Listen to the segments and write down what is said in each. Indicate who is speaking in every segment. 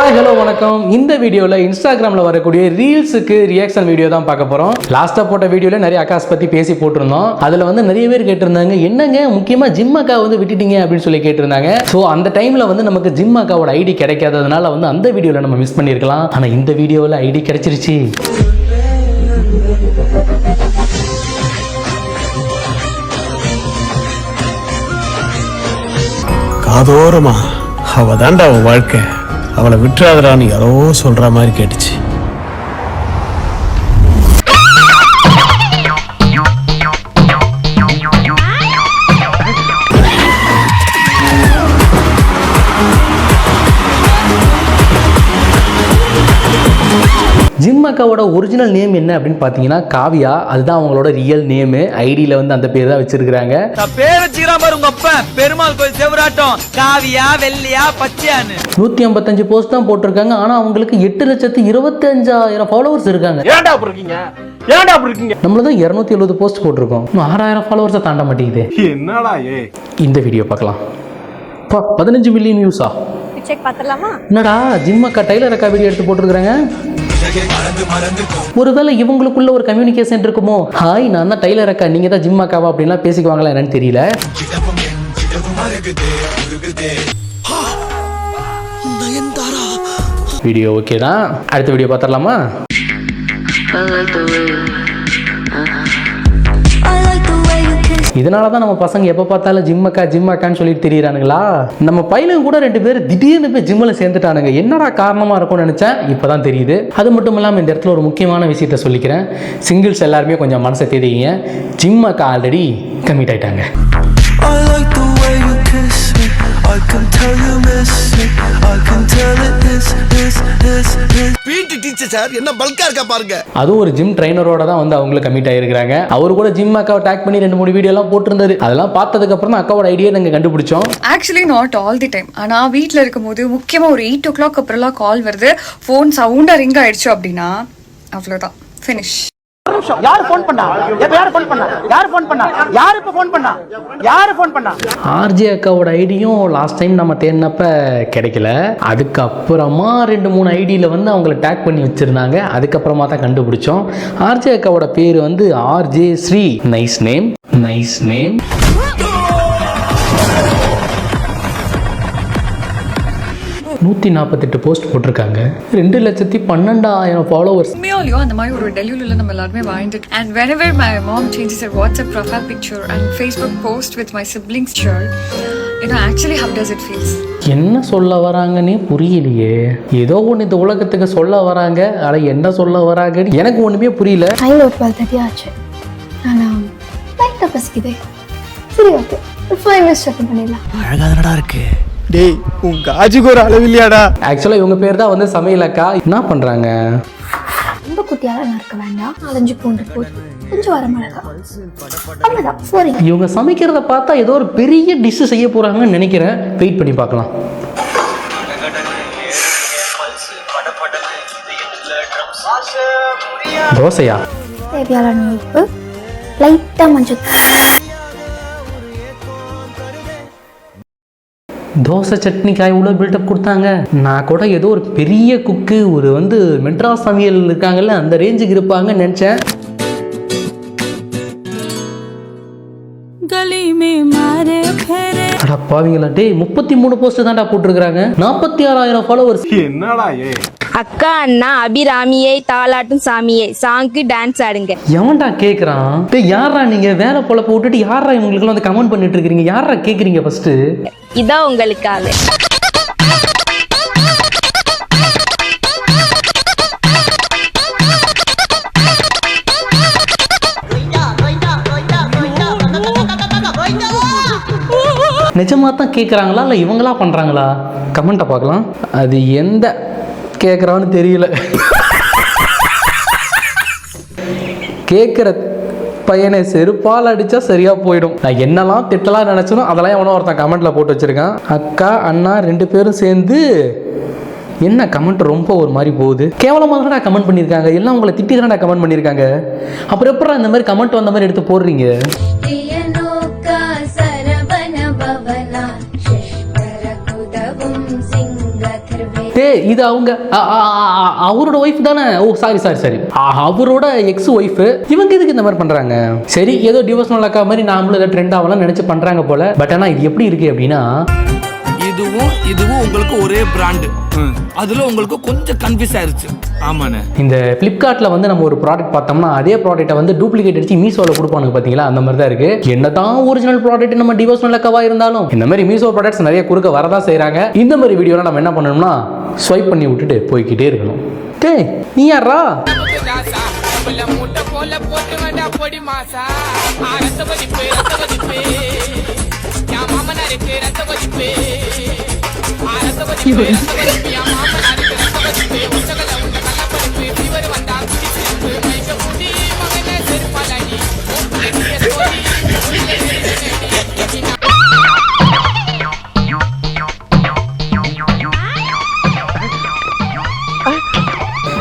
Speaker 1: Hi hello வணக்கம். இந்த வீடியோவில் இன்ஸ்டாகிராமில் வரக்கூடிய ரீல்ஸுக்கு ரியாக்ஷன் வீடியோ தான் பார்க்க போகிறோம். லாஸ்ட்டாக போட்ட வீடியோவில் நிறைய அக்காஸ் பற்றி பேசி போட்டிருந்தோம். அதில் வந்து நிறைய பேர் கேட்டிருந்தாங்க, என்னங்க முக்கியமாக ஜிம் அக்கா வந்து விட்டுட்டீங்க அப்படின்னு சொல்லி கேட்டிருந்தாங்க. ஸோ அந்த டைமில் வந்து நமக்கு ஜிம் அக்காவோட ஐடி கிடைக்காததுனால வந்து அந்த வீடியோவில் நம்ம மிஸ் பண்ணியிருக்கலாம். ஆனால் இந்த வீடியோவில் ஐடி கிடைச்சிருச்சு.
Speaker 2: காதோரமா அவ தாண்டா அவன் வாழ்க்கை, அவளை விட்டுறாதடான்னு யாரோ சொல்ற மாதிரி கேட்டுச்சு.
Speaker 1: ஜிம் அக்காவோட ஒரிஜினல் நேம் என்ன அப்படின்னு பார்த்தீங்கன்னா காவியா. அதுதான் அவங்களோட ரியல் நேமு. ஐடியில் வந்து அந்த பேர் தான் வச்சிருக்காங்க.
Speaker 3: பெருமாள் கோயில் செவராட்டம் காவியா வெள்ளையா பச்சையான்னு
Speaker 1: 155 போஸ்ட் தான் போட்டிருக்காங்க. ஆனால் அவங்களுக்கு 8,25,000 ஃபாலோவர்ஸ் இருக்காங்க. நம்மளதான் 270 போஸ்ட் போட்டிருக்கோம். 6,000 ஃபாலோவர்ஸை தாண்ட மாட்டேங்குது.
Speaker 2: என்னடா
Speaker 1: இந்த வீடியோ பார்க்கலாம். 15 மில்லியன் வியூஸா? என்னடா ஜிம் அக்கா டைலர் அக்கா வீடியோ எடுத்து போட்டிருக்காங்க. ஒருவேளை இவங்களுக்குள்ள ஒரு கம்யூனிகேஷன் இருக்குமோ? ஹாய், நான் தான் டைலர் அக்கா, நீங்க தான் ஜிம் அக்காவா அப்படின்லாம் பேசிக்குவாங்களா என்னன்னு தெரியல. வீடியோ ஓகே தான். அடுத்த வீடியோ பார்த்துடலாமா? இதனால தான் நம்ம பசங்க எப்போ பார்த்தாலும் ஜிம் அக்கான்னு சொல்லிட்டு தெரியுறானுங்களா. நம்ம பையனுங்க கூட 2 பேர் திடீர்னு போய் ஜிம்மில் சேர்ந்துட்டானுங்க. என்னடா காரணமாக இருக்கும்னு நினச்சேன், இப்போ தான் தெரியுது. அது மட்டும் இல்லாமல் இந்த இடத்துல ஒரு முக்கியமான விஷயத்த சொல்லிக்கிறேன். சிங்கிள்ஸ் எல்லாருமே கொஞ்சம் மனசை தேடிங்க. ஜிம் அக்கா ஆல்ரெடி கமிட் ஆயிட்டாங்க. அதுவும் ஒரு ஜிம் ட்ரைனரோட தான் வந்து அவங்களுக்கு கமிட் ஆயிருக்காங்க. அவரு கூட ஜிம் அக்காவை டேக் பண்ணி 2-3 வீடியோ எல்லாம் போட்டிருந்தாரு. அதெல்லாம் பார்த்ததுக்கு அப்புறம் தான் அக்காவோட ஐடியா நாங்க கண்டுபிடிச்சோம்.
Speaker 4: Actually not all the time. ஆனா வீட்ல இருக்கும்போது முக்கியமா ஒரு 8 o'clock அப்புறம் கால் வருது, போன் சவுண்டா ரிங் ஆயிடுச்சு அப்படின்னா அவ்வளவுதான், ஃபினிஷ்.
Speaker 3: யாரு போன் பண்ணா? யாரு போன் பண்ணா? யாரு போன் பண்ணா? யாரு இப்ப போன் பண்ணா? யாரு போன் பண்ணா?
Speaker 1: ஆர்ஜே அக்காவோட ஐடியும் லாஸ்ட் டைம் நம்ம தேடினப்ப கிடைக்கல. அதுக்கப்புறமா 2-3 ஐடியில் வந்து அவங்களை டேக் பண்ணி வச்சிருந்தாங்க. அதுக்கப்புறமா தான் கண்டுபிடிச்சோம். ஆர்ஜே அக்காவோட பேர் வந்து RJ Sri. Nice name, nice name. 148 post போட்டிருக்காங்க. 2,12,000 ஃபாலோவர்ஸ்.
Speaker 4: உண்மையாலையோ அந்த மாதிரி ஒரு டெலிவரியில் நம்ம எல்லாருமே வாழ்ந்துட்டு. And whenever my mom changes her WhatsApp profile picture and Facebook post with my siblings shirt, you know, actually how does it feel?
Speaker 1: என்ன சொல்ல வராங்கன்னே புரியலையே. ஏதோ ஒன்று இந்த உலகத்துக்கு சொல்ல வராங்க, ஆனால் என்ன சொல்ல வராங்க எனக்கு ஒன்றுமே புரியல.
Speaker 5: டைம் 12:30 ஆச்சு. ஆனால் லைட்டாக பசிக்குதே. சரி, ஓகே, 5 minutes செக் பண்ணிடலாம்.
Speaker 2: அழகாதனடா இருக்கு. டேய், உன் காஜுக்கு ஒரு அளவில்லையாடா.
Speaker 1: ஆக்சுவலாக இவங்க பேர் தான் வந்து சமையல் அக்கா. என்ன பண்ணுறாங்க?
Speaker 5: ரொம்ப குட்டியாலாம் நறுக்க வேண்டாம். 4-5 பூண்டு போட்டு கொஞ்சம் வரமிளகா, அவ்வளோதான். சரி,
Speaker 1: இவங்க சமைக்கிறத பார்த்தா ஏதோ ஒரு பெரிய டிஷ் செய்ய போகிறாங்கன்னு நினைக்கிறேன். வெயிட் பண்ணி பார்க்கலாம். தோசையா?
Speaker 5: தேவையான உப்பு, லைட்டாக மஞ்சள்.
Speaker 1: தோசை சட்னிக்காய் இவ்வளோ பில்டப் கொடுத்தாங்க. நான் கூட ஏதோ ஒரு பெரிய குக்கு, ஒரு வந்து மெட்ராஸ் சமையல் இருக்காங்கல்ல அந்த ரேஞ்சுக்கு இருப்பாங்கன்னு நினச்சேன். அடா பாவீங்களா, டேய் 33 போஸ்ட் தான்டா போட்டிருக்காங்க. 46,000 ஃபாலோவர்ஸ்.
Speaker 2: என்னடா
Speaker 6: அக்கா அண்ணா அபிராமியை தாலாட்டும் சாமியை சாங்க்கு டான்ஸ் ஆடுங்க.
Speaker 1: எவன்டா கேக்குறான்? டேய் யாரா நீங்க? வேலை பொழப்ப விட்டுட்டு யாரா இவங்களுக்கு வந்து கமெண்ட் பண்ணிட்டு இருக்கீங்க? யாரா கேக்குறீங்க? ஃபர்ஸ்ட்
Speaker 6: இதான் உங்களுக்காக.
Speaker 1: நிஜமா தான் கேக்குறாங்களா இல்லை இவங்களா பண்றாங்களா? கமெண்ட்டை பார்க்கலாம். அது எந்த கேட்குறான்னு தெரியல. கேட்குற பையனை செருப்பால் அடித்தா சரியாக போயிடும். நான் என்னெல்லாம் திட்டலாம் நினச்சனோ அதெல்லாம் எவனோ ஒருத்தன் கமெண்ட்டில் போட்டு வச்சுருக்கான். அக்கா அண்ணா 2 பேரும் சேர்ந்து என்ன கமெண்ட் ரொம்ப ஒரு மாதிரி போகுது. கேவலமாக தானே கமெண்ட் பண்ணியிருக்காங்க. எல்லாம் உங்களை திட்டி தானே கமெண்ட் பண்ணியிருக்காங்க. அப்புறம் எப்படா இந்த மாதிரி கமெண்ட் வந்த மாதிரி எடுத்து போடுறீங்க? டேய் இது அவங்க அவரோட ஒய்ஃப் தானே? ஓ சாரி அவரோட எக்ஸ் ஒய்ஃப். இவங்க எதுக்கு இந்த மாதிரி பண்றாங்க? சரி ஏதோ டிவோர்ஸ்னல் அக்கா மாதிரி நாமளும் ஏதோ ட்ரெண்ட் ஆகலாம் நினைச்சு பண்றாங்க போல. பட் ஆனா இது எப்படி இருக்கு அப்படின்னா,
Speaker 7: இதுவும் உங்களுக்கு ஒரே பிராண்ட், அதுல உங்களுக்கு கொஞ்சம் கன்ஃபியூஸ் ஆயிருச்சு. ஆமாண்ணே.
Speaker 1: இந்த பிளிப்கார்ட்ல வந்து நம்ம ஒரு ப்ராடக்ட் பார்த்தோம்னா அதே ப்ராடக்ட்டை வந்து டூப்ளிகேட் அடிச்சு மீஷோல கொடுப்பானுங்க பாத்தீங்களா? அந்த மாதிரி தான் இருக்கு. என்னதான் ஒரிஜினல் ப்ராடக்ட் நம்ம டிவோர்ஸ்னல் அக்காவா இருந்தாலும் இந்த மாதிரி மீஷோ ப்ராடக்ட்ஸ் நிறைய குறுக்க வரதான் செய்றாங்க. இந்த மாதிரி வீடியோலாம் நம்ம என்ன பண்ணணும்னா ஸ்வைப் பண்ணி விட்டுட்டு போய்கிட்டே இருக்கணும். டேய் நீ யாரா?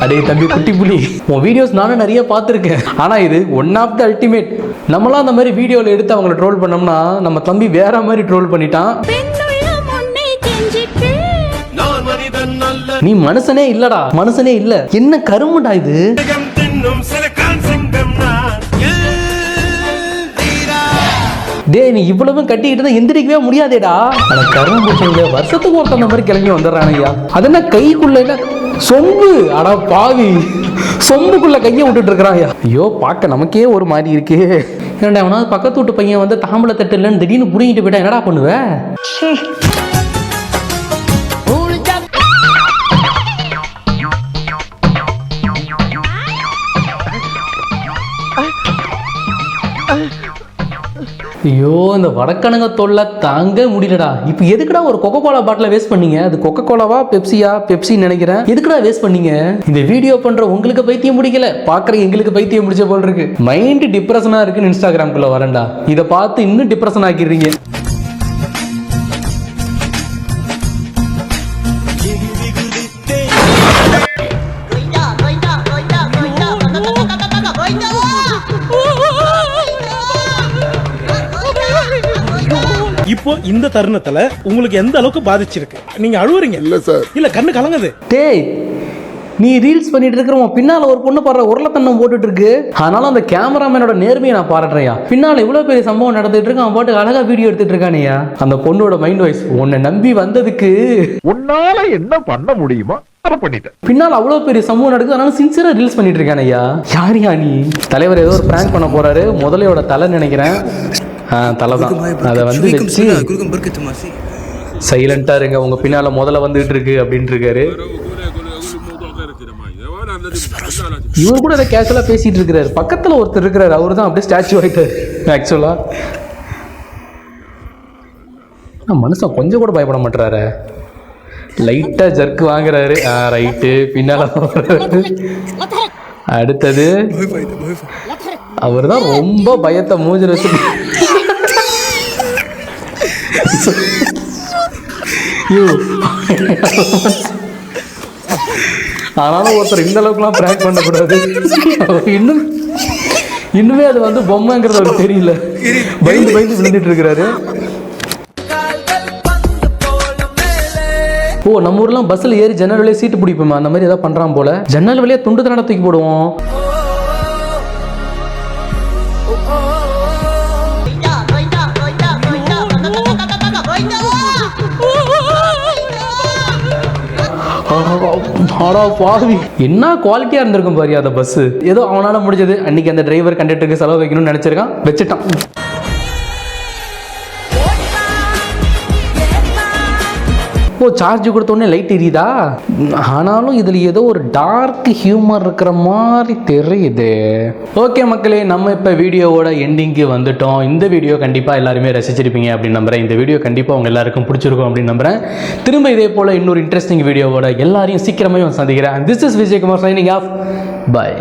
Speaker 1: அடே தம்பி குட்டி புலி, உன் வீடியோஸ் நானும் நிறைய பார்த்துருக்கேன். ஆனால் இது ஒன் ஆஃப் த அல்டிமேட். நம்மளாம் அந்த மாதிரி வீடியோவில் எடுத்து அவங்கள ட்ரோல் பண்ணோம்னா நம்ம தம்பி வேற மாதிரி ட்ரோல் பண்ணிட்டான். நீ மனுஷனே இல்லடா, மனுஷனே இல்ல. என்ன கருமுடா இது? டேய் நீ இவ்வளவு கட்டிக்கிட்டு எந்திரிக்கவே முடியாதேடா. ஆனா கரும்பு பூச்சவங்க வருஷத்துக்கு ஒருத்த அந்த மாதிரி கிளம்பி வந்துடுறானுயா. அது என்ன கைக்குள்ள என்ன சொம்பு? அடா பாவி, சொம்புக்குள்ள கையை விட்டுட்டு இருக்கிறாயா. ஐயோ பார்க்க நமக்கே ஒரு மாதிரி இருக்கு. என்னடா அவனாவது பக்கத்து வீட்டு பையன் வந்து தாம்பளை தட்டு இல்லைன்னு திடீர்னு புடிங்கிட்டு போயிட்டா என்னடா பண்ணுவ? ஐயோ இந்த வடக்கணுங்க தொல்லை தாங்க முடியலடா. இப்போ எதுக்குடா ஒரு கொக்கோ கோலா பாட்டில வேஸ்ட் பண்ணீங்க? அது கொக்கோ கோலாவா பெப்சியா? பெப்சி நினைக்கிறேன். எதுக்குடா வேஸ்ட் பண்ணீங்க? இந்த வீடியோ பண்ற உங்களுக்கு பைத்தியம் முடிக்கல, பாக்குற எங்களுக்கு பைத்தியம் முடிச்ச போல் இருக்கு. மைண்ட் டிப்ரெஷனா இருக்குன்னு இன்ஸ்டாகிராம்குள்ள வரேன்டா. இதை பார்த்து இன்னும் டிப்ரெஷன் ஆக்கிடுறீங்க.
Speaker 8: இப்போ இந்த தருணத்துல உங்களுக்கு எந்த அளவுக்கு பாதிச்சிருக்கு? நீங்க அழுவுறீங்க? இல்ல சார், இல்ல கண்ணு கலங்குது.
Speaker 1: டேய் நீ ரீல்ஸ் பண்ணிட்டு இருக்கிறவன் பின்னால ஒரு பொண்ணு பாடுற உருளைத்தன்னம் போட்டுட்டு இருக்கு. அதனால அந்த கேமராமேனோட நேர்மையை நான் பாராட்டுறேன்யா. பின்னால இவ்வளவு பெரிய சம்பவம் நடந்துட்டு இருக்கு, அவன் பாட்டு அழகா வீடியோ எடுத்துட்டு இருக்கானேயா. அந்த பொண்ணோட மைண்ட் வாய்ஸ், உன்னை நம்பி வந்ததுக்கு
Speaker 9: உன்னால என்ன பண்ண முடியுமோ அதை பண்ணிட்டேன்.
Speaker 1: பின்னால் அவ்வளவு பெரிய சம்பவம் நடக்குது, அதனால சின்சியரா ரீல்ஸ் பண்ணிட்டு இருக்கானேயா. யாரியா நீ? தலைவர் ஏதோ ஒரு பிராங்க் பண்ண போறாரு. முதலையோட தலை நினைக்கிறேன். தலைதான். அதை வந்து வச்சு சைலண்டா இருங்க, உங்க பின்னால முதல்ல வந்துட்டு இருக்கு அப்படின்னு இருக்காரு. இவர் கூட அதை கேஷுவலா பேசிட்டு இருக்கிறாரு. பக்கத்துல ஒருத்தர் இருக்கிறாரு, அவரு தான் அப்படியே ஸ்டாச்சு ஆயிட்டாரு. ஆக்சுவலா மனுஷன் கொஞ்சம் கூட பயப்பட மாட்டாரு. லைட்டா ஜர்க்கு வாங்குறாரு. ரைட்டு பின்னால அடுத்தது அவர் தான் ரொம்ப பயத்தை மூஞ்சில வச்சு. ஆனாலும் ஒருத்தர் இந்த அளவுக்குலாம் பிராங்க் பண்ணக்கூடாது. இன்னுமே அது வந்து பொம்மைங்கிறது அவருக்கு தெரியல. பயந்து விழுந்துட்டு இருக்கிறாரு. ஓ நம்ம ஊர்லாம் பஸ்ஸில் ஏறி ஜன்னல் வழியே சீட்டு பிடிப்போமா, அந்த மாதிரி ஏதாவது பண்ணுறான் போல. ஜன்னல் வழியாக துண்டு தண்டை தூக்கி போடுவோம். என்ன குவாலிட்டியா இருந்திருக்கும் பாரு அந்த பஸ். ஏதோ அவனால முடிஞ்சது. அன்னைக்கு அந்த டிரைவர் கண்டக்டருக்கு செலவு வைக்கணும்னு நினைச்சிருக்கான், வச்சுட்டான். ஓ சார்ஜ் கொடுத்தோடனே லைட் எரியுதா? ஆனாலும் இதில் ஏதோ ஒரு டார்க் ஹியூமர் இருக்கிற மாதிரி தெரியுது. ஓகே மக்களே, நம்ம இப்போ வீடியோவோட எண்டிங்க்கு வந்துட்டோம். இந்த வீடியோ கண்டிப்பாக எல்லாருமே ரசிச்சிருப்பீங்க அப்படின்னு நம்புறேன். இந்த வீடியோ கண்டிப்பாக உங்கள் எல்லாருக்கும் பிடிச்சிருக்கும் அப்படின்னு நம்புறேன். திரும்ப இதே போல் இன்னொரு இன்ட்ரெஸ்டிங் வீடியோவோட எல்லாரையும் சீக்கிரமே சந்திக்கிறேன். This is Vijayakumar signing off. By.